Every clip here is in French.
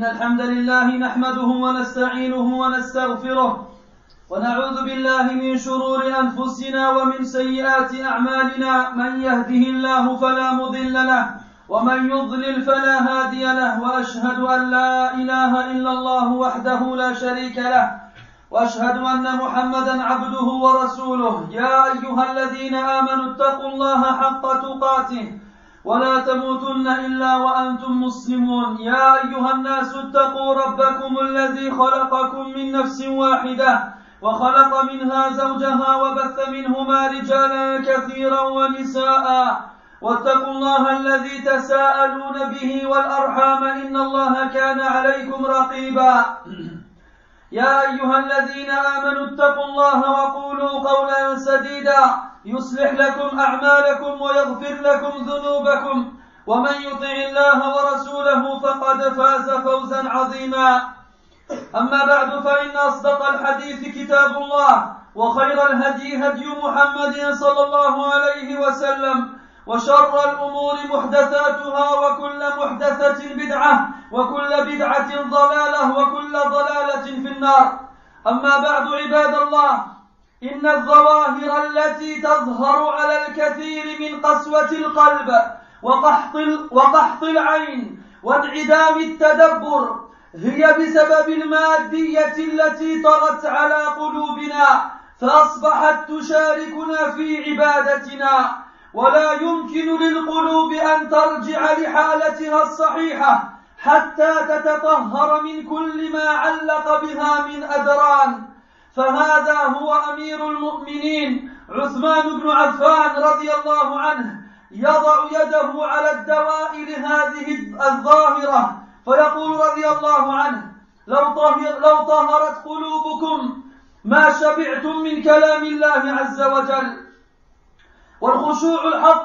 إن الحمد لله نحمده ونستعينه ونستغفره ونعوذ بالله من شرور أنفسنا ومن سيئات أعمالنا. من يهده الله فلا مضل له ومن يضلل فلا هادي له، وأشهد أن لا إله إلا الله وحده لا شريك له، وأشهد أن محمدا عبده ورسوله. يا أيها الذين آمنوا اتقوا الله حق تقاته ولا تموتن إلا وأنتم مسلمون. يا أيها الناس اتقوا ربكم الذي خلقكم من نفس واحدة وخلق منها زوجها وبث منهما رجالا كثيرا ونساء، واتقوا الله الذي تساءلون به والأرحام إن الله كان عليكم رقيبا. يا أيها الذين آمنوا اتقوا الله وقولوا قولا سديدا يصلح لكم أعمالكم ويغفر لكم ذنوبكم، ومن يطع الله ورسوله فقد فاز فوزا عظيما. أما بعد، فإن أصدق الحديث كتاب الله، وخير الهدي هدي محمد صلى الله عليه وسلم، وشر الأمور محدثاتها، وكل محدثة بدعة، وكل بدعة ضلالة، وكل ضلالة في النار. أما بعد، عباد الله، إن الظواهر التي تظهر على الكثير من قسوة القلب وقحط العين وانعدام التدبر هي بسبب المادية التي طغت على قلوبنا، فأصبحت تشاركنا في عبادتنا، ولا يمكن للقلوب أن ترجع لحالتها الصحيحة حتى تتطهر من كل ما علق بها من أدران. فهذا هو أمير المؤمنين عثمان بن عفان رضي الله عنه يضع يده على الدواء لهذه الظاهرة، فيقول رضي الله عنه: لو طهرت قلوبكم ما شبعتم من كلام الله عز وجل. والخشوع الحق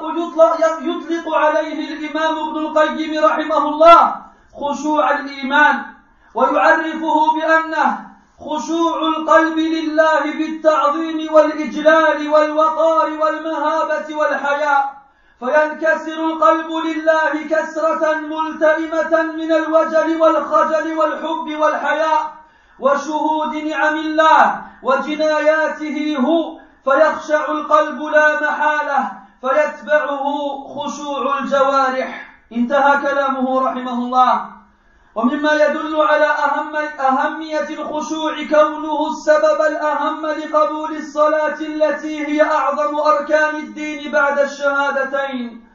يطلق عليه الإمام ابن القيم رحمه الله خشوع الإيمان، ويعرفه بأنه خشوع القلب لله بالتعظيم والإجلال والوقار والمهابة والحياء، فينكسر القلب لله كسرة ملتئمة من الوجل والخجل والحب والحياء وشهود نعم الله وجناياته هو، فيخشع القلب لا محالة، فيتبعه خشوع الجوارح. انتهى كلامه رحمه الله. ومما يدل على أهمية الخشوع كونه السبب الأهم لقبول الصلاة التي هي أعظم أركان الدين بعد الشهادتين.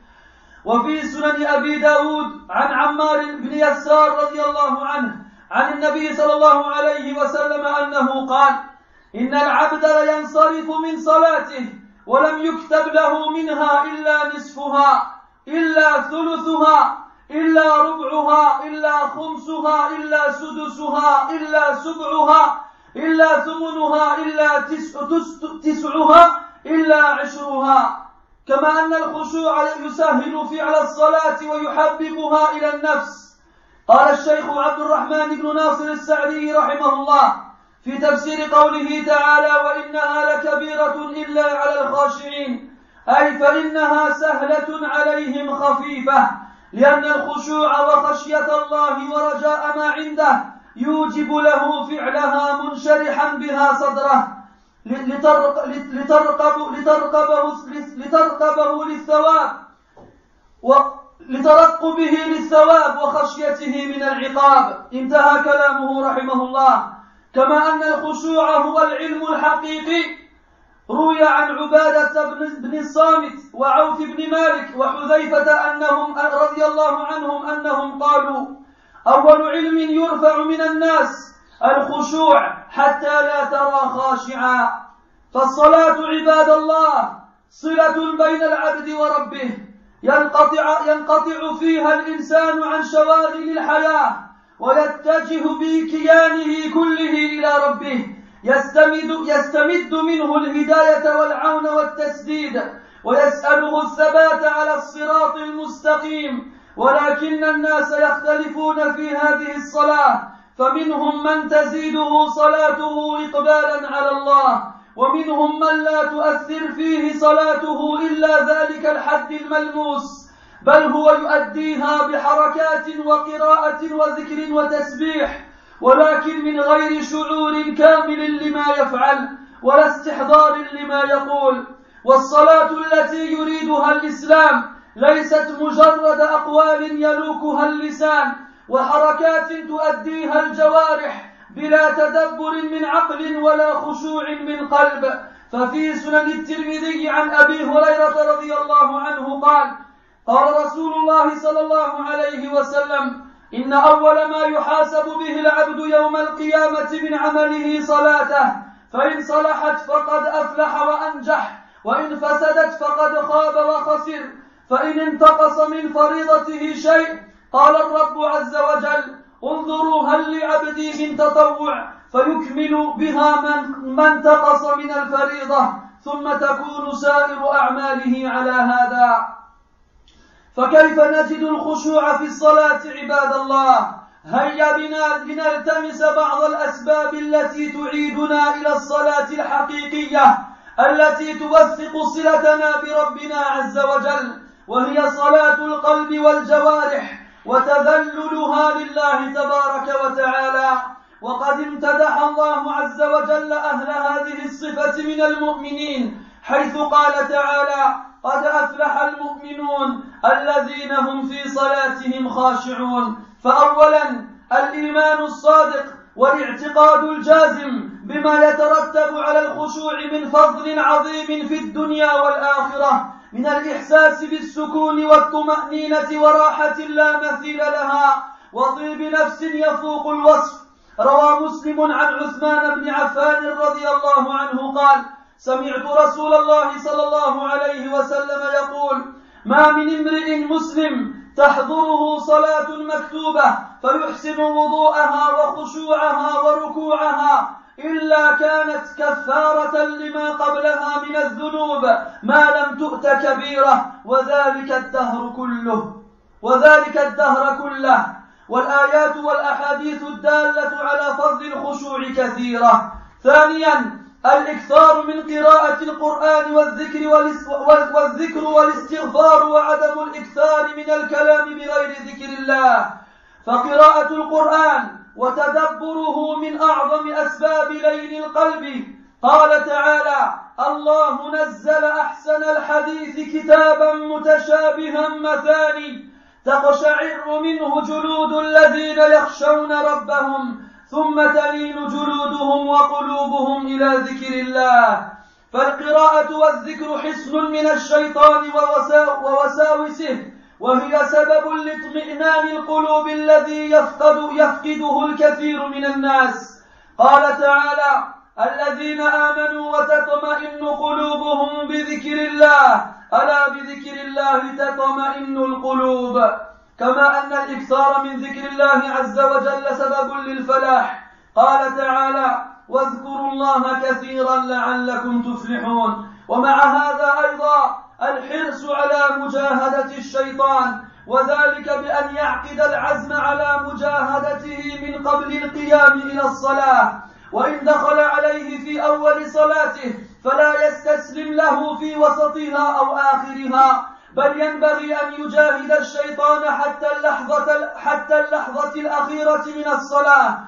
وفي سنن أبي داود عن عمار بن يسار رضي الله عنه عن النبي صلى الله عليه وسلم أنه قال: إن العبد لينصرف من صلاته ولم يكتب له منها إلا نصفها، إلا ثلثها، إلا ربعها، إلا خمسها، إلا سدسها، إلا سبعها، إلا ثمنها، إلا تسعها، إلا عشرها. كما أن الخشوع يسهل فعل الصلاة ويحببها إلى النفس. قال الشيخ عبد الرحمن بن ناصر السعدي رحمه الله في تفسير قوله تعالى: وإنها لكبيرة إلا على الخاشعين، أي فإنها سهلة عليهم خفيفة، لأن الخشوع وخشية الله ورجاء ما عنده يوجب له فعلها منشرحا بها صدره لترقبه للثواب وخشيته من العقاب. انتهى كلامه رحمه الله. كما أن الخشوع هو العلم الحقيقي. روي عن عبادة بن الصامت وعوف بن مالك وحذيفة أنهم رضي الله عنهم أنهم قالوا: أول علم يرفع من الناس الخشوع حتى لا ترى خاشعا. فالصلاة عباد الله صلة بين العبد وربه، ينقطع فيها الإنسان عن شواغل الحياة ويتجه بكيانه كله إلى ربه، يستمد منه الهداية والعون والتسديد، ويسأله الثبات على الصراط المستقيم. ولكن الناس يختلفون في هذه الصلاة، فمنهم من تزيده صلاته إقبالا على الله، ومنهم من لا تؤثر فيه صلاته إلا ذلك الحد الملموس بل هو يؤديها بحركات وقراءة وذكر وتسبيح، ولكن من غير شعور كامل لما يفعل ولا استحضار لما يقول. والصلاة التي يريدها الإسلام ليست مجرد أقوال يلوكها اللسان وحركات تؤديها الجوارح بلا تدبر من عقل ولا خشوع من قلب. ففي سنن الترمذي عن أبي هريرة رضي الله عنه قال: قال رسول الله صلى الله عليه وسلم: إن أول ما يحاسب به العبد يوم القيامة من عمله صلاته، فإن صلحت فقد أفلح وأنجح، وإن فسدت فقد خاب وخسر. فإن انتقص من فريضته شيء قال الرب عز وجل: انظروا هل لعبدي من تطوع، فيكمل بها من انتقص من الفريضة، ثم تكون سائر أعماله على هذا. فكيف نجد الخشوع في الصلاة عباد الله؟ هيا بنا لنلتمس بعض الأسباب التي تعيدنا إلى الصلاة الحقيقية التي توثق صلتنا بربنا عز وجل، وهي صلاة القلب والجوارح وتذللها لله تبارك وتعالى. وقد امتدح الله عز وجل أهل هذه الصفة من المؤمنين، حيث قال تعالى: قد أفلح المؤمنون الذين هم في صلاتهم خاشعون. فأولا الإيمان الصادق والاعتقاد الجازم بما يترتب على الخشوع من فضل عظيم في الدنيا والآخرة، من الإحساس بالسكون والطمأنينة وراحة لا مثيل لها وطيب نفس يفوق الوصف. روى مسلم عن عثمان بن عفان رضي الله عنه قال: سمعت رسول الله صلى الله عليه وسلم يقول: ما من امرئ مسلم تحضره صلاة مكتوبة فيحسن وضوءها وخشوعها وركوعها إلا كانت كفارة لما قبلها من الذنوب ما لم تؤت كبيرة، وذلك الدهر كله. والآيات والأحاديث الدالة على فضل الخشوع كثيرة. ثانيا الإكثار من قراءة القرآن والذكر والاستغفار، وعدم الإكثار من الكلام بغير ذكر الله. فقراءة القرآن وتدبره من أعظم أسباب لين القلب. قال تعالى: الله نزل أحسن الحديث كتابا متشابها مثاني تقشعر منه جلود الذين يخشون ربهم ثم تلين جلودهم وقلوبهم إلى ذكر الله. فالقراءة والذكر حصن من الشيطان ووساوسه، وهي سبب لاطمئنان القلوب الذي يفقده الكثير من الناس. قال تعالى: الذين آمنوا وتطمئن قلوبهم بذكر الله، ألا بذكر الله تطمئن القلوب. كما أن الإكثار من ذكر الله عز وجل سبب للفلاح. قال تعالى: واذكروا الله كثيرا لعلكم تفلحون. ومع هذا أيضا الحرص على مجاهدة الشيطان، وذلك بأن يعقد العزم على مجاهدته من قبل القيام إلى الصلاة، وإن دخل عليه في أول صلاته فلا يستسلم له في وسطها أو آخرها، بل ينبغي أن يجاهد الشيطان حتى اللحظة الأخيرة من الصلاة.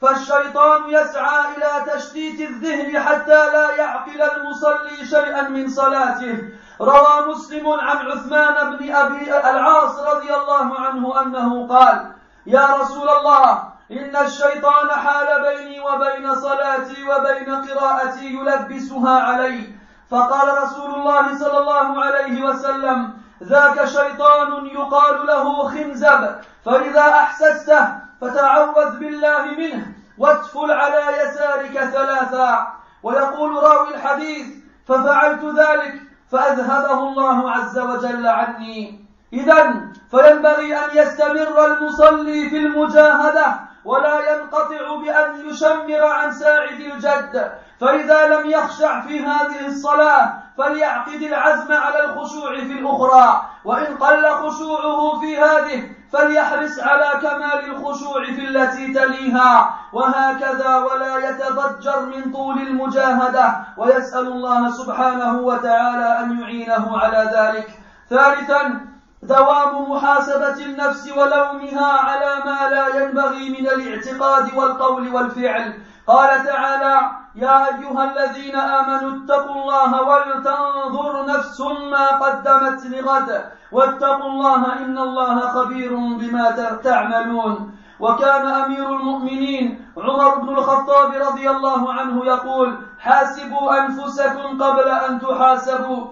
فالشيطان يسعى إلى تشتيت الذهن حتى لا يعقل المصلي شيئا من صلاته. روى مسلم عن عثمان بن أبي العاص رضي الله عنه أنه قال: يا رسول الله، إن الشيطان حال بيني وبين صلاتي وبين قراءتي يلبسها علي. فقال رسول الله صلى الله عليه وسلم: ذاك شيطان يقال له خنزب، فإذا أحسسته فتعوذ بالله منه واتفل على يسارك 3. ويقول راوي الحديث: ففعلت ذلك فأذهبه الله عز وجل عني. إذن فينبغي أن يستمر المصلي في المجاهدة ولا ينقطع بأن يشمر عن ساعد الجد. فإذا لم يخشع في هذه الصلاة فليعقد العزم على الخشوع في الأخرى، وإن قل خشوعه في هذه فليحرص على كمال الخشوع في التي تليها، وهكذا ولا يتضجر من طول المجاهدة، ويسأل الله سبحانه وتعالى أن يعينه على ذلك. ثالثا دوام محاسبة النفس ولومها على ما لا ينبغي من الاعتقاد والقول والفعل. قال تعالى: يا أيها الذين آمنوا اتقوا الله ولتنظر نفس ما قدمت لغد واتقوا الله إن الله خبير بما تعملون. وكان أمير المؤمنين عمر بن الخطاب رضي الله عنه يقول: حاسبوا أنفسكم قبل أن تحاسبوا،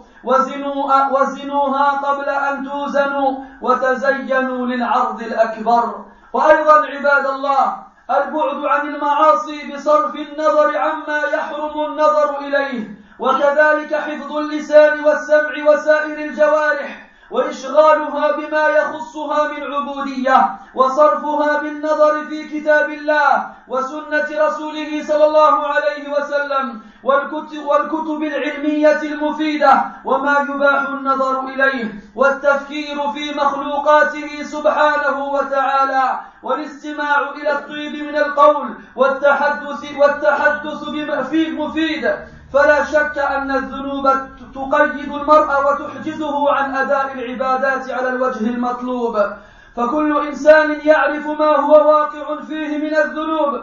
وزنوها قبل أن توزنوا، وتزينوا للعرض الأكبر. وأيضا عباد الله، البعد عن المعاصي بصرف النظر عما يحرم النظر إليه، وكذلك حفظ اللسان والسمع وسائر الجوارح، وإشغالها بما يخصها من عبودية، وصرفها بالنظر في كتاب الله وسنة رسوله صلى الله عليه وسلم والكتب العلمية المفيدة وما يباح النظر إليه، والتفكير في مخلوقاته سبحانه وتعالى، والاستماع إلى الطيب من القول والتحدث في مفيد. فلا شك أن الذنوب تقيد المرء وتحجزه عن أداء العبادات على الوجه المطلوب، فكل إنسان يعرف ما هو واقع فيه من الذنوب،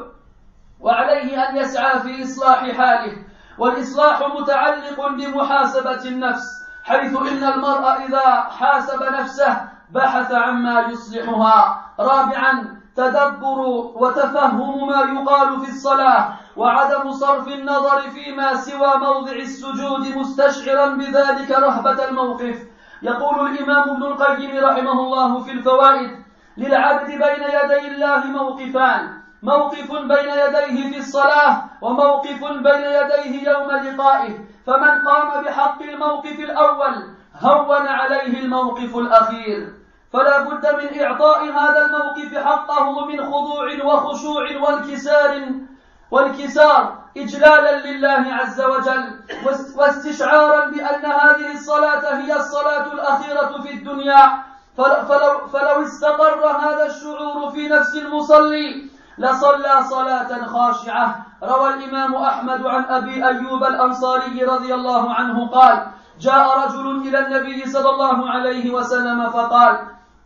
وعليه أن يسعى في إصلاح حاله. والإصلاح متعلق بمحاسبة النفس، حيث إن المرء إذا حاسب نفسه بحث عما يصلحها. رابعا، تدبر وتفهم ما يقال في الصلاة، وعدم صرف النظر فيما سوى موضع السجود مستشعرا بذلك رهبة الموقف. يقول الإمام ابن القيم رحمه الله في الفوائد: للعبد بين يدي الله موقفان: موقف بين يديه في الصلاة، وموقف بين يديه يوم لقائه، فمن قام بحق الموقف الأول هون عليه الموقف الأخير. فلا بد من إعطاء هذا الموقف حقه من خضوع وخشوع والكسار إجلالا لله عز وجل، واستشعارا بأن هذه الصلاة هي الصلاة الأخيرة في الدنيا. فلو استقر هذا الشعور في نفس المصلي لصلى صلاة خاشعة. روى الإمام أحمد عن أبي أيوب الأنصاري رضي الله عنه قال: جاء رجل إلى النبي صلى الله عليه وسلم فقال: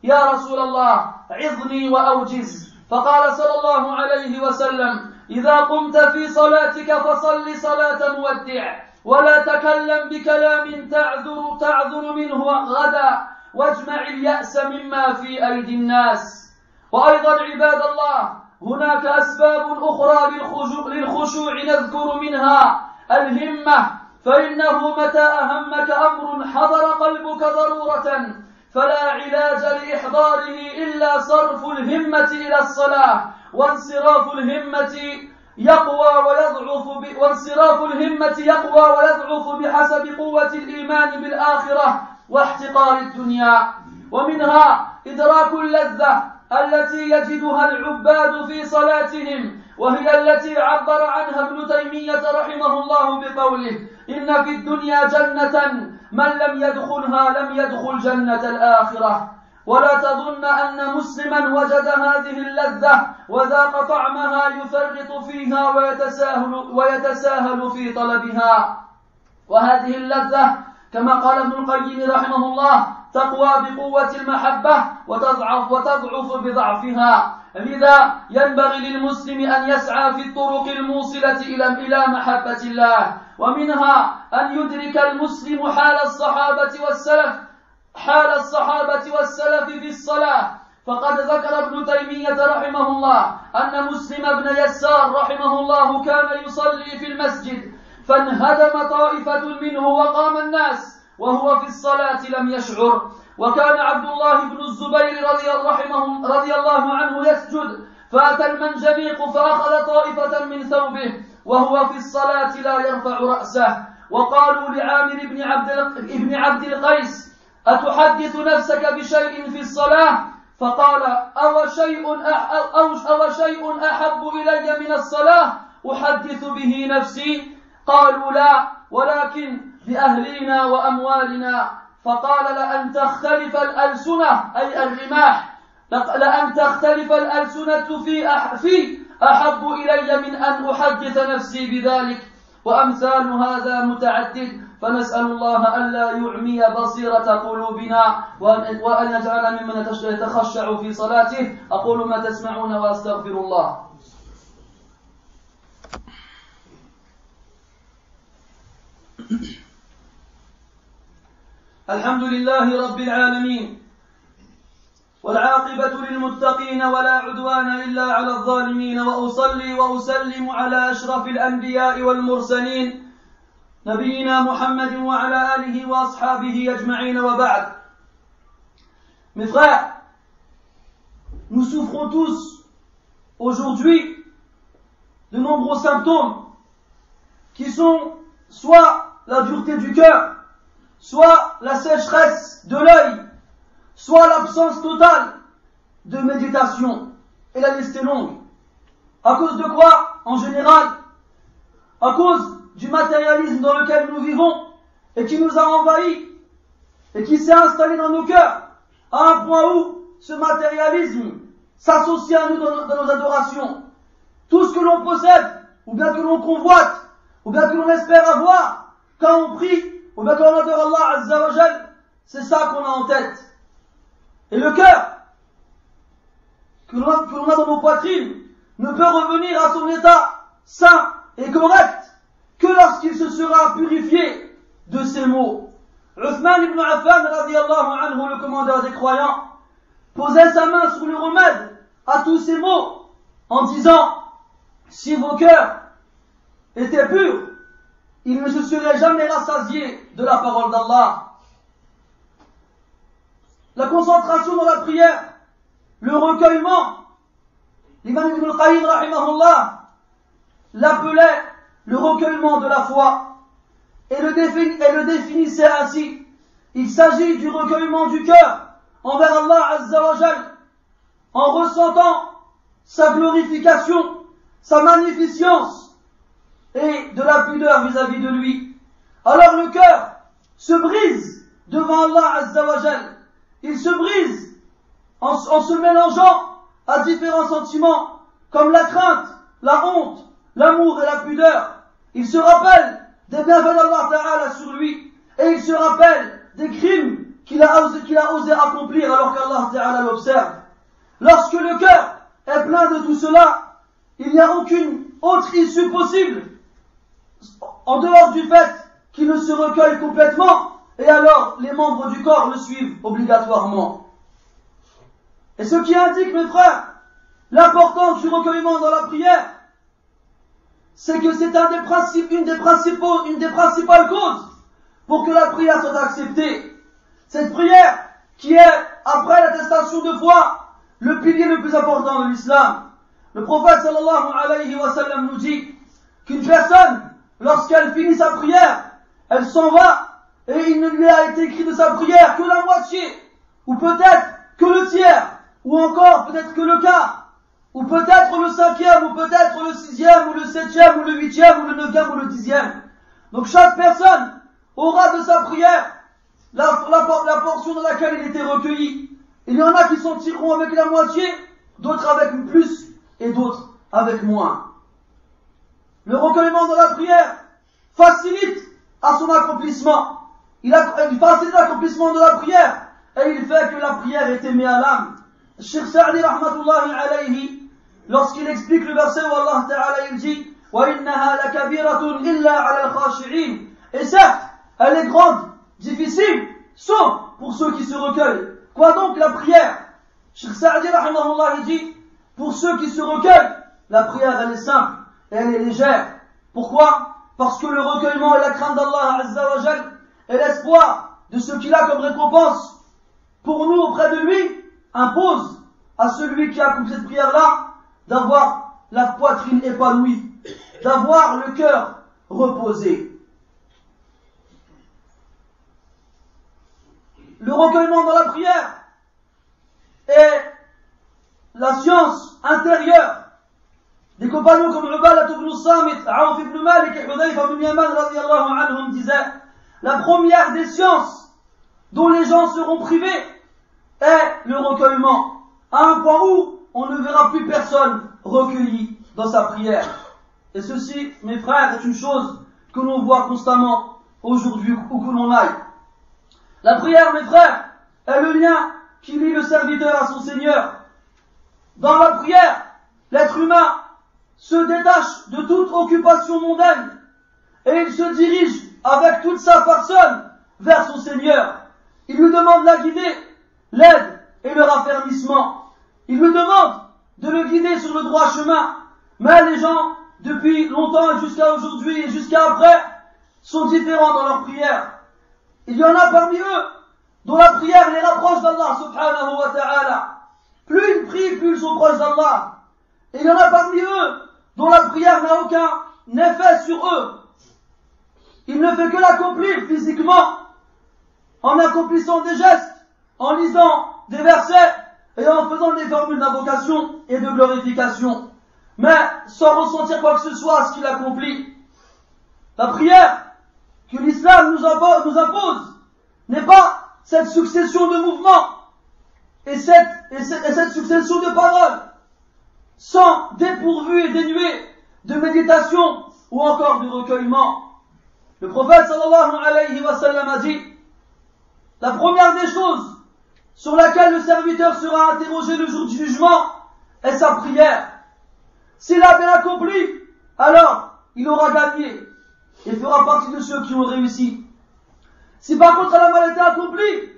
يا رسول الله، عظني وأوجز. فقال صلى الله عليه وسلم: إذا قمت في صلاتك فصل صلاة مودع، ولا تكلم بكلام تعذر منه غدا، واجمع اليأس مما في أيدي الناس. وأيضا عباد الله، هناك أسباب أخرى للخشوع نذكر منها الهمة، فإنه متى أهمك أمر حضر قلبك ضرورة فلا علاج لإحضاره إلا صرف الهمة إلى الصلاة، وانصراف الهمة يقوى ويضعف بحسب قوة الإيمان بالآخرة واحتقار الدنيا. ومنها إدراك اللذة التي يجدها العباد في صلاتهم، وهي التي عبر عنها ابن تيمية رحمه الله بقوله: إن في الدنيا جنة من لم يدخلها لم يدخل جنة الآخرة. ولا تظن أن مسلما وجد هذه اللذة وذاق طعمها يفرط فيها ويتساهل في طلبها. وهذه اللذة كما قال ابن القيم رحمه الله تقوى بقوة المحبة وتضعف بضعفها. لذا ينبغي للمسلم أن يسعى في الطرق الموصلة إلى محبة الله. ومنها أن يدرك المسلم حال الصحابة والسلف في الصلاة. فقد ذكر ابن تيمية رحمه الله أن مسلم بن يسار رحمه الله كان يصلي في المسجد، فانهدم طائفة منه وقام الناس وهو في الصلاة لم يشعر. وكان عبد الله بن الزبير رضي الله عنه يسجد، فأتى المنجنيق فأخذ طائفة من ثوبه وهو في الصلاة لا يرفع رأسه. وقالوا لعامر بن عبد القيس: أتحدث نفسك بشيء في الصلاة؟ فقال: أو شيء أحب إلي من الصلاة أحدث به نفسي؟ قالوا: لا، ولكن بأهلنا وأموالنا. فقال: لأن تختلف الألسنة أي الرماح، لأن تختلف الألسنة في أحب إلي من أن أحدث نفسي بذلك. وأمثال هذا متعدد، فنسأل الله ألا يعمي بصيرة قلوبنا وأن يجعلنا ممن يتخشع في صلاته. أقول ما تسمعون وأستغفر الله. الحمد لله رب العالمين والعاقبة للمتقين ولا عدوان إلا على الظالمين وأصلي وأسلم على أشرف الأنبياء والمرسلين نبينا محمد وعلى آله وأصحابه أجمعين وبعد. Mes frères, nous souffrons tous aujourd'hui de nombreux symptômes qui sont soit la dureté du cœur, soit la sécheresse de l'œil, soit l'absence totale de méditation. Et la liste est longue. À cause de quoi? En général, à cause du matérialisme dans lequel nous vivons et qui nous a envahis et qui s'est installé dans nos cœurs à un point où ce matérialisme s'associe à nous dans nos adorations. Tout ce que l'on possède, ou bien que l'on convoite, ou bien que l'on espère avoir, quand on prie, ou bien quand on adore Allah Azza wa Jal, c'est ça qu'on a en tête. Et le cœur que l'on a dans nos poitrines ne peut revenir à son état sain et correct que lorsqu'il se sera purifié de ces maux. Uthman ibn Affan radiyallahu anhu, le commandeur des croyants, posait sa main sur le remède à tous ces maux en disant: si vos cœurs étaient purs, ils ne se seraient jamais rassasiés de la parole d'Allah. La concentration dans la prière, le recueillement, l'imam Ibn al-Qayyim rahimahullah l'appelait le recueillement de la foi et le définissait ainsi: il s'agit du recueillement du cœur envers Allah Azza wa Jal en ressentant sa glorification, sa magnificence et de la pudeur vis-à-vis de lui. Alors le cœur se brise devant Allah Azza wa Jal. Il se brise en se mélangeant à différents sentiments comme la crainte, la honte, l'amour et la pudeur. Il se rappelle des bienfaits d'Allah Ta'ala sur lui et il se rappelle des crimes qu'il a osé accomplir alors qu'Allah Ta'ala l'observe. Lorsque le cœur est plein de tout cela, il n'y a aucune autre issue possible en dehors du fait qu'il ne se recueille complètement, et alors les membres du corps le suivent obligatoirement. Et ce qui indique, mes frères, l'importance du recueillement dans la prière, c'est que c'est une des principales causes pour que la prière soit acceptée. Cette prière qui est, après l'attestation de foi, le pilier le plus important de l'islam. Le prophète sallallahu alayhi wa sallam nous dit qu'une personne, lorsqu'elle finit sa prière, elle s'en va et il ne lui a été écrit de sa prière que la moitié, ou peut-être que le tiers, ou encore peut-être que le quart, ou peut-être le 5e, ou peut-être le 6e, ou le 7e, ou le 8e, ou le 9e, ou le 10e. Donc chaque personne aura de sa prière la portion dans laquelle il était recueilli. Il y en a qui s'en tireront avec la moitié, d'autres avec plus, et d'autres avec moins. Le recueillement de la prière facilite à son accomplissement. Il facilite l'accomplissement de la prière, et il fait que la prière est aimée à l'âme. Cheikh Sa'di rahmatullahi alayhi, lorsqu'il explique le verset où Allah Ta'ala il dit: wa innaha lakabiratun illa ala al-khashi'in. Et certes, elle est grande, difficile, sauf pour ceux qui se recueillent. Quoi donc la prière? Cheikh Sa'di rahimahullah il dit: pour ceux qui se recueillent, la prière elle est simple et elle est légère. Pourquoi? Parce que le recueillement et la crainte d'Allah Azza wa Jal et l'espoir de ce qu'il a comme récompense pour nous auprès de lui impose à celui qui a accompli cette prière-là d'avoir la poitrine épanouie, d'avoir le cœur reposé. Le recueillement dans la prière est la science intérieure des compagnons comme Ubadah ibn Samit, Aouf ibn Malik et Hudayfa ibn Yaman radiyallahu anhum disaient: la première des sciences dont les gens seront privés est le recueillement, à un point où on ne verra plus personne recueilli dans sa prière. Et ceci, mes frères, est une chose que l'on voit constamment aujourd'hui où que l'on aille. La prière, mes frères, est le lien qui lie le serviteur à son Seigneur. Dans la prière, l'être humain se détache de toute occupation mondaine et il se dirige avec toute sa personne vers son Seigneur. Il lui demande la guidée, l'aide et le raffermissement. Il lui demande de le guider sur le droit chemin. Mais les gens, depuis longtemps et jusqu'à aujourd'hui et jusqu'à après, sont différents dans leur prière. Il y en a parmi eux dont la prière les rapproche d'Allah subhanahu wa ta'ala. Plus ils prient, plus ils sont proches d'Allah. Et il y en a parmi eux dont la prière n'a aucun effet sur eux. Il ne fait que l'accomplir physiquement, en accomplissant des gestes, en lisant des versets et en faisant des formules d'invocation et de glorification, mais sans ressentir quoi que ce soit à ce qu'il accomplit. La prière que l'islam nous impose n'est pas cette succession de mouvements et cette succession de paroles, sans dépourvu et dénué de méditation ou encore de recueillement. Le prophète sallallahu alayhi wa sallam a dit: la première des choses sur laquelle le serviteur sera interrogé le jour du jugement est sa prière. S'il a bien accompli, alors il aura gagné et fera partie de ceux qui ont réussi. Si par contre elle a mal été accomplie,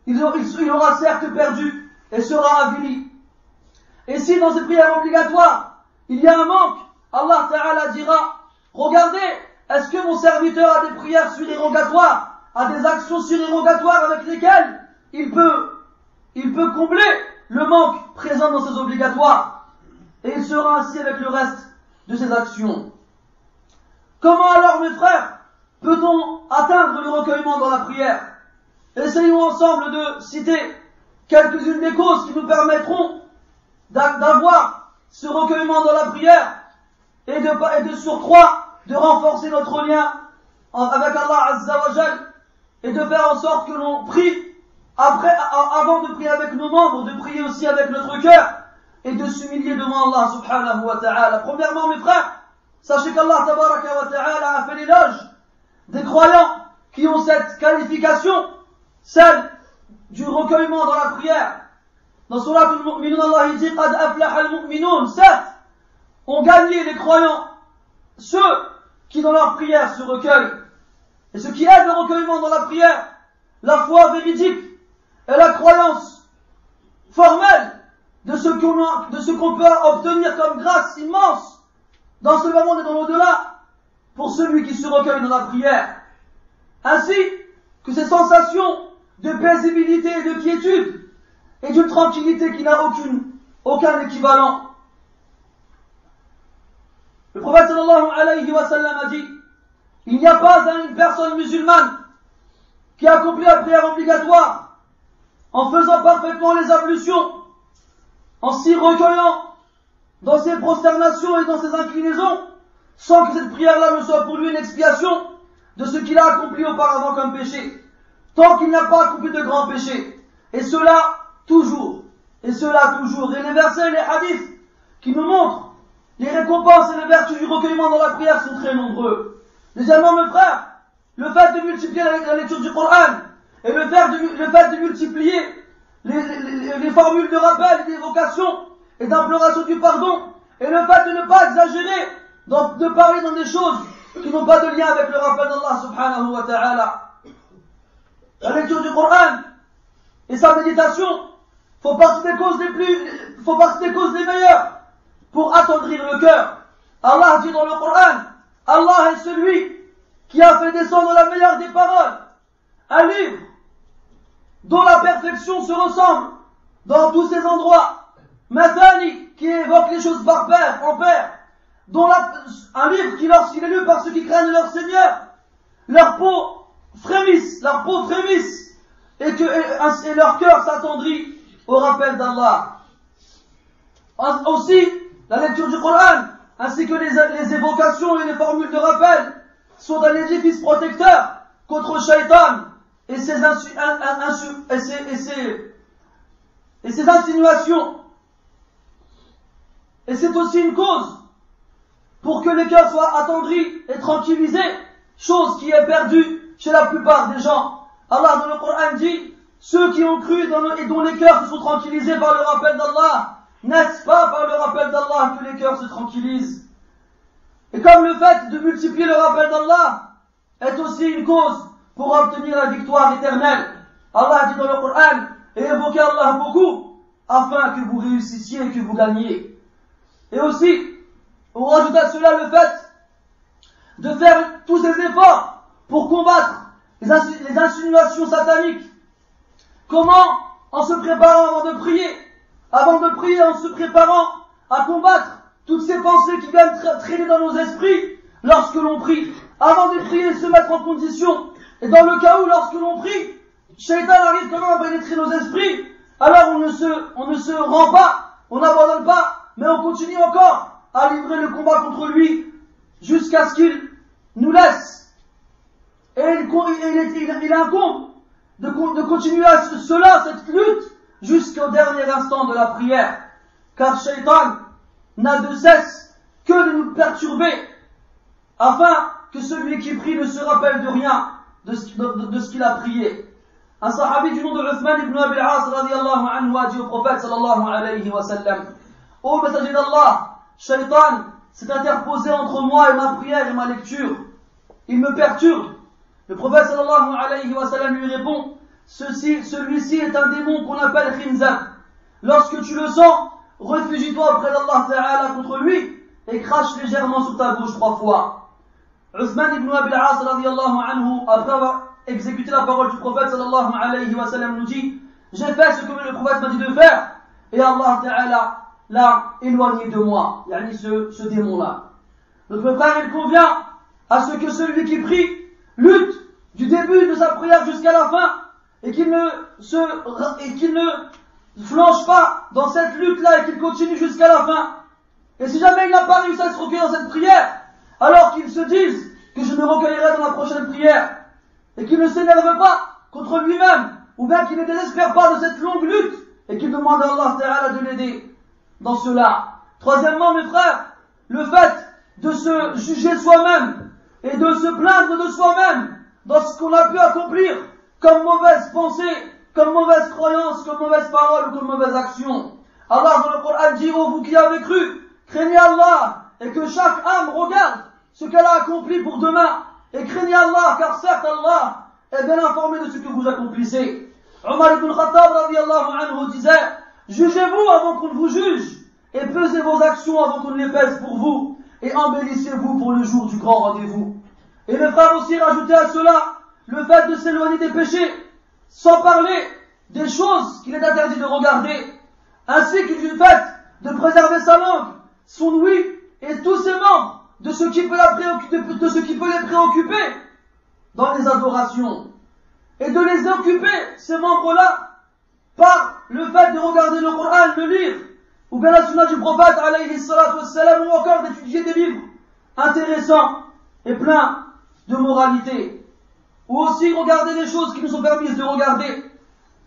il aura certes perdu et sera avili. Et si dans ces prières obligatoires, il y a un manque, Allah Ta'ala dira: regardez, est-ce que mon serviteur a des prières surérogatoires, a des actions surérogatoires avec lesquelles il peut combler le manque présent dans ses obligatoires, et il sera ainsi avec le reste de ses actions. Comment alors, mes frères, peut-on atteindre le recueillement dans la prière? Essayons ensemble de citer quelques-unes des causes qui nous permettront d'avoir ce recueillement dans la prière et de surcroît de renforcer notre lien avec Allah Azza wa Jal et de faire en sorte que l'on prie avant de prier avec nos membres, de prier aussi avec notre cœur et de s'humilier devant Allah subhanahu wa ta'ala. Premièrement, mes frères, sachez qu'Allah tabaraka wa ta'ala a fait l'éloge des croyants qui ont cette qualification, celle du recueillement dans la prière. Dans Surat al-Mu'minun, Allah dit: Qad aflaha al-mu'minun. Certes, ont gagné les croyants, ceux qui dans leur prière se recueillent. Et ce qui aide le recueillement dans la prière, la foi véridique et la croyance formelle de ce qu'on peut obtenir comme grâce immense dans ce monde et dans l'au-delà pour celui qui se recueille dans la prière. Ainsi que ces sensations de paisibilité et de quiétude et d'une tranquillité qui n'a aucun équivalent. Le prophète sallallahu alayhi wa sallam a dit: il n'y a pas une personne musulmane qui accomplit la prière obligatoire en faisant parfaitement les ablutions, en s'y recueillant dans ses prosternations et dans ses inclinaisons, sans que cette prière-là ne soit pour lui une expiation de ce qu'il a accompli auparavant comme péché, tant qu'il n'a pas accompli de grands péchés. Et cela toujours. Et les versets et les hadiths qui nous montrent les récompenses et les vertus du recueillement dans la prière sont très nombreux. Deuxièmement, mes frères, le fait de multiplier la lecture du Coran et le fait de multiplier les formules de rappel et d'évocation et d'imploration du pardon, et le fait de ne pas exagérer, de parler dans des choses qui n'ont pas de lien avec le rappel d'Allah subhanahu wa ta'ala. La lecture du Coran et sa méditation font partie des causes les meilleures pour attendrir le cœur. Allah dit dans le Coran: Allah est celui qui a fait descendre la meilleure des paroles, un livre dont la perfection se ressemble dans tous ses endroits. Mathani, qui évoque les choses par pair, en pair, un livre qui, lorsqu'il est lu par ceux qui craignent leur Seigneur, leur peau frémisse, et leur cœur s'attendrit au rappel d'Allah. Aussi, la lecture du Coran, ainsi que les évocations et les formules de rappel, sont un édifice protecteur contre Shaitan et ses insinuations. Et c'est aussi une cause pour que les cœurs soient attendris et tranquillisés chose qui est perdue chez la plupart des gens. Allah dans le Coran dit, ceux qui ont cru et dont les cœurs se sont tranquillisés par le rappel d'Allah, n'est-ce pas par le rappel d'Allah que les cœurs se tranquillisent? Et comme le fait de multiplier le rappel d'Allah est aussi une cause pour obtenir la victoire éternelle, Allah dit dans le Coran, et évoquez Allah beaucoup, afin que vous réussissiez et que vous gagniez. Et aussi, on rajoute à cela le fait de faire tous ces efforts pour combattre les insinuations sataniques. Comment? En se préparant avant de prier. Avant de prier, en se préparant à combattre toutes ces pensées qui viennent traîner dans nos esprits lorsque l'on prie. Avant de prier, se mettre en condition. Et dans le cas où, lorsque l'on prie, Shaitan arrive quand même à pénétrer nos esprits, alors on ne se rend pas, on n'abandonne pas, mais on continue encore à livrer le combat contre lui jusqu'à ce qu'il nous laisse. Et il incombe de continuer à cette lutte jusqu'au dernier instant de la prière. Car Shaitan n'a de cesse que de nous perturber afin que celui qui prie ne se rappelle de rien de ce qu'il a prié. Un sahabi du nom de Uthman ibn Abi al-As radiyallahu anhu a dit au prophète sallallahu alayhi wa sallam, ô messager d'Allah, Shaitan s'est interposé entre moi et ma prière et ma lecture. Il me perturbe. Le prophète sallallahu alayhi wa sallam lui répond, celui-ci est un démon qu'on appelle Khinzab. Lorsque tu le sens, réfugie-toi auprès d'Allah Ta'ala contre lui et crache légèrement sur ta bouche 3 fois. Uthman ibn Abi al-As radiyallahu anhu, après avoir exécuté la parole du prophète sallallahu alayhi wa sallam, nous dit, j'ai fait ce que le prophète m'a dit de faire et Allah Ta'ala l'a éloigné de moi, yani ce démon-là. Notre frère, il convient à ce que celui qui prie lutte du début de sa prière jusqu'à la fin et qu'il ne flanche pas dans cette lutte-là et qu'il continue jusqu'à la fin. Et si jamais il n'a pas réussi à se recueillir dans cette prière, alors qu'il se dise que je me recueillerai dans la prochaine prière et qu'il ne s'énerve pas contre lui-même ou bien qu'il ne désespère pas de cette longue lutte et qu'il demande à Allah Ta'ala de l'aider dans cela. Troisièmement, mes frères, le fait de se juger soi-même et de se plaindre de soi-même dans ce qu'on a pu accomplir comme mauvaise pensée, comme mauvaise croyance, comme mauvaise parole ou comme mauvaise action. Allah dans le Coran dit, ô vous qui avez cru, craignez Allah et que chaque âme regarde ce qu'elle a accompli pour demain et craignez Allah car certes Allah est bien informé de ce que vous accomplissez. Omar ibn Khattab radiyallahu anhu disait, jugez-vous avant qu'on ne vous juge et pesez vos actions avant qu'on ne les pèse pour vous et embellissez-vous pour le jour du grand rendez-vous. Et mes frères aussi rajoutaient à cela le fait de s'éloigner des péchés, sans parler des choses qu'il est interdit de regarder, ainsi que du fait de préserver sa langue, son ouïe et tous ses membres de ce qui peut les préoccuper dans les adorations, et de les occuper, ces membres-là, par le fait de regarder le Coran, le lire, ou bien la sunna du prophète alayhi salatu wassalam, ou encore d'étudier des livres intéressants et pleins de moralité, ou aussi regarder des choses qui nous sont permises de regarder,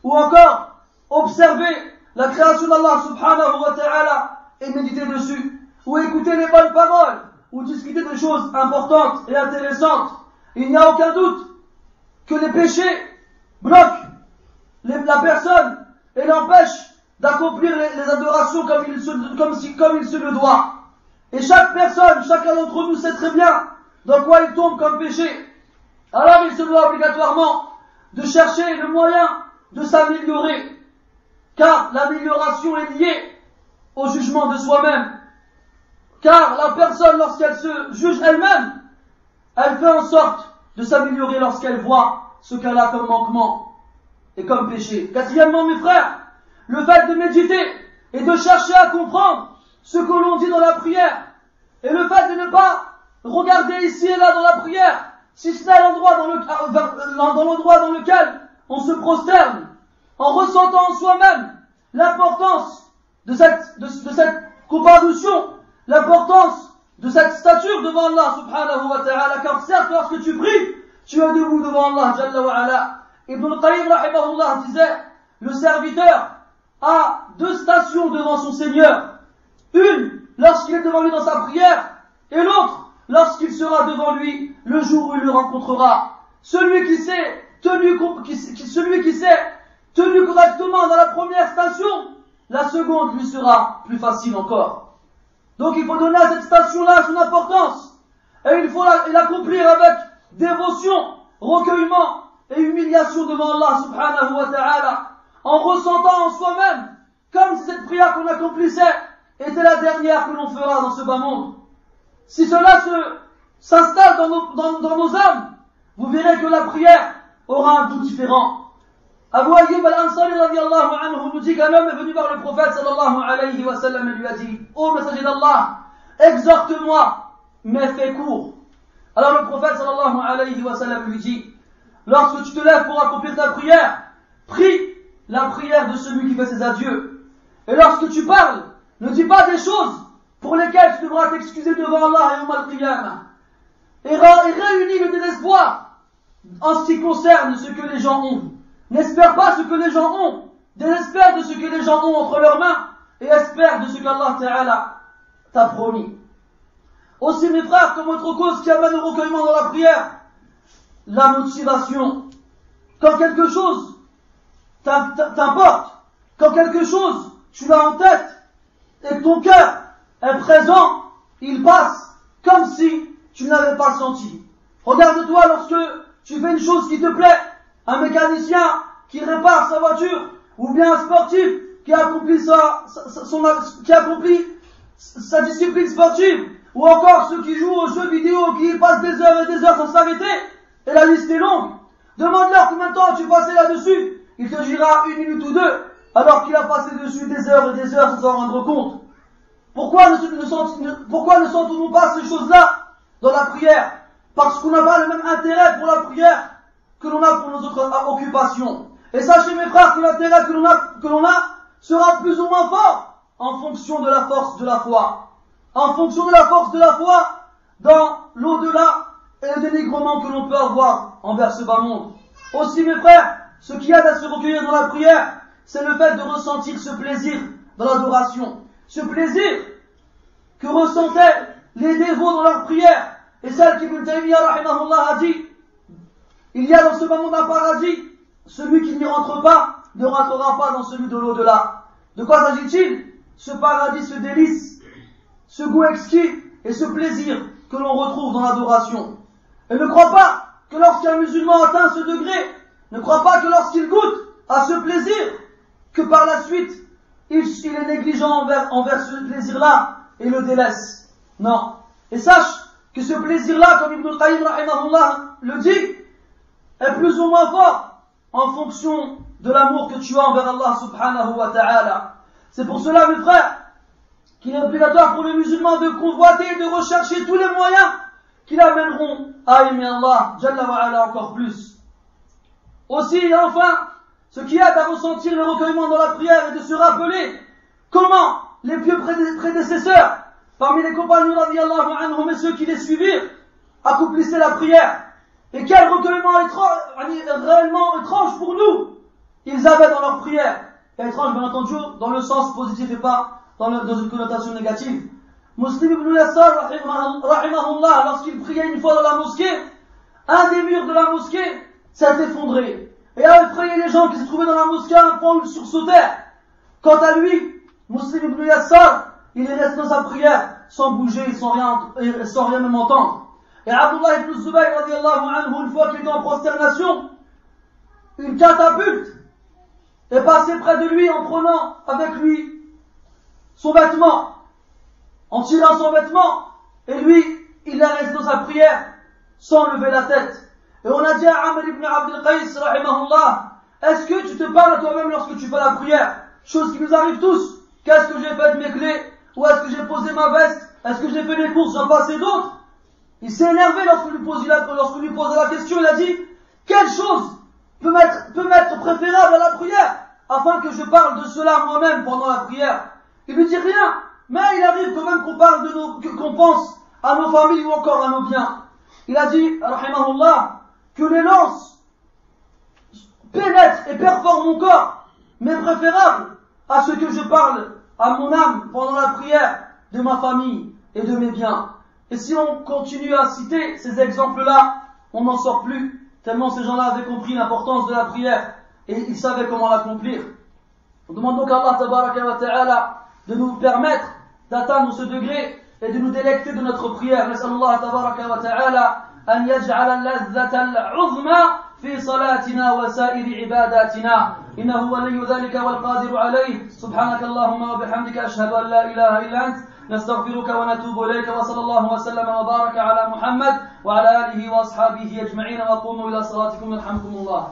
ou encore observer la création d'Allah subhanahu wa ta'ala et méditer dessus, ou écouter les bonnes paroles, ou discuter des choses importantes et intéressantes. Il n'y a aucun doute que les péchés bloquent la personne et l'empêchent d'accomplir les adorations comme il se le doit. Et chaque personne, chacun d'entre nous sait très bien dans quoi il tombe comme péché. Alors il se doit obligatoirement de chercher le moyen de s'améliorer, car l'amélioration est liée au jugement de soi-même. Car la personne, lorsqu'elle se juge elle-même, elle fait en sorte de s'améliorer lorsqu'elle voit ce qu'elle a comme manquement et comme péché. Quatrièmement, mes frères, le fait de méditer et de chercher à comprendre ce que l'on dit dans la prière, et le fait de ne pas regarder ici et là dans la prière, si ce n'est l'endroit dans lequel on se prosterne, en ressentant en soi-même l'importance de cette comparution, l'importance de cette stature devant Allah subhanahu wa ta'ala, car certes lorsque tu pries, tu es debout devant Allah jalla wa ala. Ibn al-Qayyim rahimahullah disait, le serviteur a 2 stations devant son Seigneur, une lorsqu'il est devant lui dans sa prière, et l'autre lorsqu'il sera devant lui le jour où il le rencontrera. Celui qui s'est tenu correctement dans la première station, la seconde lui sera plus facile encore. Donc il faut donner à cette station-là son importance. Et il faut l'accomplir avec dévotion, recueillement et humiliation devant Allah subhanahu wa ta'ala, en ressentant en soi-même comme si cette prière qu'on accomplissait était la dernière que l'on fera dans ce bas monde. Si cela s'installe dans nos âmes, vous verrez que la prière aura un goût différent. Abu Ayyub al-Ansari radiyallahu anhu nous dit qu'un homme est venu voir le prophète sallallahu alayhi wa sallam et lui a dit: ô messager d'Allah, exhorte-moi, mais fais court. Alors le prophète sallallahu alayhi wa sallam lui dit: lorsque tu te lèves pour accomplir ta prière, prie la prière de celui qui fait ses adieux. Et lorsque tu parles, ne dis pas des choses pour lesquelles tu devras t'excuser devant Allah et Yawm al-Qiyamah. Et réunis le désespoir en ce qui concerne ce que les gens ont. N'espère pas ce que les gens ont, désespère de ce que les gens ont entre leurs mains et espère de ce qu'Allah Ta'ala t'a promis. Aussi mes frères, comme autre cause qui amène au recueillement dans la prière, la motivation. Quand quelque chose t'importe, quand quelque chose tu l'as en tête et que ton cœur est présent, il passe comme si tu ne l'avais pas senti. Regarde-toi lorsque tu fais une chose qui te plaît, un mécanicien qui répare sa voiture, ou bien un sportif qui accomplit sa discipline sportive, ou encore ceux qui jouent aux jeux vidéo, qui passent des heures et des heures sans s'arrêter, et la liste est longue. Demande-leur combien de temps tu passais là-dessus, il te dira 1 minute ou 2, alors qu'il a passé dessus des heures et des heures sans s'en rendre compte. Pourquoi ne sentons-nous pas ces choses-là dans la prière? Parce qu'on n'a pas le même intérêt pour la prière que l'on a pour nos autres occupations. Et sachez mes frères que l'intérêt que l'on a sera plus ou moins fort en fonction de la force de la foi. En fonction de la force de la foi dans l'au-delà et le dénigrement que l'on peut avoir envers ce bas monde. Aussi mes frères, ce qui aide à se recueillir dans la prière, c'est le fait de ressentir ce plaisir dans l'adoration. Ce plaisir que ressentaient les dévots dans leur prière, et celle qu'Ibn Taymiyyah rahimahullah a dit: il y a dans ce bas monde un paradis, celui qui n'y rentre pas ne rentrera pas dans celui de l'au-delà. De quoi s'agit-il? Ce paradis, ce délice, ce goût exquis et ce plaisir que l'on retrouve dans l'adoration. Et ne crois pas que lorsqu'un musulman atteint ce degré, ne crois pas que lorsqu'il goûte à ce plaisir, que par la suite, il est négligent envers ce plaisir-là et le délaisse. Non. Et sache que ce plaisir-là, comme Ibn Qayyim rahimahullah le dit, est plus ou moins fort en fonction de l'amour que tu as envers Allah subhanahu wa ta'ala. C'est pour cela, mes frères, qu'il est obligatoire pour les musulmans de convoiter et de rechercher tous les moyens qui l'amèneront à aimer Allah Jalla wa ala encore plus. Aussi et enfin, ce qui aide à ressentir le recueillement dans la prière et de se rappeler comment les pieux prédécesseurs, parmi les compagnons radiyallahu anhum et ceux qui les suivirent, accomplissaient la prière. Et quel recueillement réellement étrange pour nous ils avaient dans leur prière. Et étrange bien entendu dans le sens positif et pas dans une connotation négative. Muslim ibn Yassar rahimahullah, lorsqu'il priait une fois dans la mosquée, un des murs de la mosquée s'est effondré et a effrayé les gens qui se trouvaient dans la mosquée à un point où ils sursautèrent. Quant à lui, Muslim ibn Yassar, il est resté dans sa prière sans bouger, sans rien même entendre. Et Abdullah ibn Zubayr radiyallahu anhu, une fois qu'il était en prosternation, une catapulte est passée près de lui en prenant avec lui son vêtement, en tirant son vêtement, et lui, il est resté dans sa prière sans lever la tête. Et on a dit à Amr ibn Abdul Qais rahimahullah: est-ce que tu te parles à toi-même lorsque tu fais la prière? Chose qui nous arrive tous. Qu'est-ce que j'ai fait de mes clés? Où est-ce que j'ai posé ma veste? Est-ce que j'ai fait les courses? J'en passe et d'autres. Il s'est énervé lorsqu'on lui posait la question. Il a dit: quelle chose peut m'être préférable à la prière, afin que je parle de cela moi-même pendant la prière? Il lui dit rien, mais il arrive quand même qu'on pense à nos familles ou encore à nos biens. Il a dit, rahimahullah, que les lances pénètrent et perforent mon corps, mais préférable à ce que je parle à mon âme pendant la prière de ma famille et de mes biens. Et si on continue à citer ces exemples-là, on n'en sort plus, tellement ces gens-là avaient compris l'importance de la prière et ils savaient comment l'accomplir. On demande donc à Allah tabaraka wa ta'ala de nous permettre d'atteindre ce degré et de nous délecter de notre prière. نسأل الله تبارك وتعالى أن يجعل اللذة العظمى في صلاتنا وسائر عباداتنا إنه ولي ذلك والقادر عليه. سبحانك اللهم وبحمدك أشهد أن لا إله إلا أنت نستغفرك ونتوب إليك وصلى الله وسلم وبارك على محمد وعلى آله وأصحابه أجمعين وقوموا إلى صلاتكم يرحمكم الله.